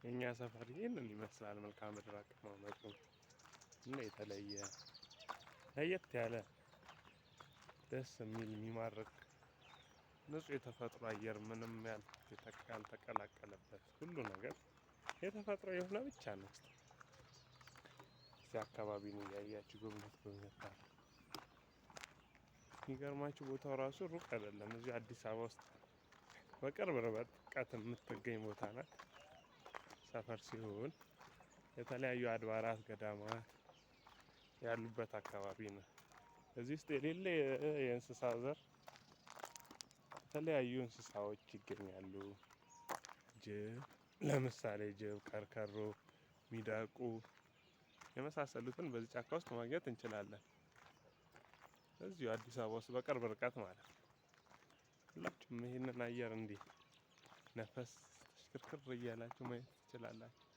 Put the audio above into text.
የኛ ሰፈር ይህንን ይመስላል። መልክዓ ምድር አቀማመጡ እና የተለየ ለየት ያለ ደስ የሚል የሚማርክ ንጹህ የተፈጥሮ አየር ምንም ያልተቀላቀለበት ሁሉ ነገር የተፈጥሮ የሆነ ብቻ ነው። እዚህ አካባቢ ነው ያያችሁ ጎብኘት አድርጉ። የሚገርማችሁ ቦታው ራሱ ሩቅ አይደለም። እዚህ አዲስ አበባ ውስጥ በቅርብ ርቀት የምትገኝ ቦታ ናት። ሰፈር ሲሆን የተለያዩ አድባራት ገዳማት ያሉበት አካባቢ ነው። እዚህ ውስጥ የሌለ የእንስሳ ዘር የተለያዩ እንስሳዎች ይገኛሉ። ጅብ ለምሳሌ ጅብ፣ ከርከሮ፣ ሚዳቁ የመሳሰሉትን በዚህ ጫካ ውስጥ ማግኘት እንችላለን። እዚሁ አዲስ አበባ ውስጥ በቅርብ ርቀት ማለት ነው። ሁላችሁም ይሄንን አየር እንዲህ ነፈስ ተሽክርክር እያላችሁ ማየት ትችላላችሁ።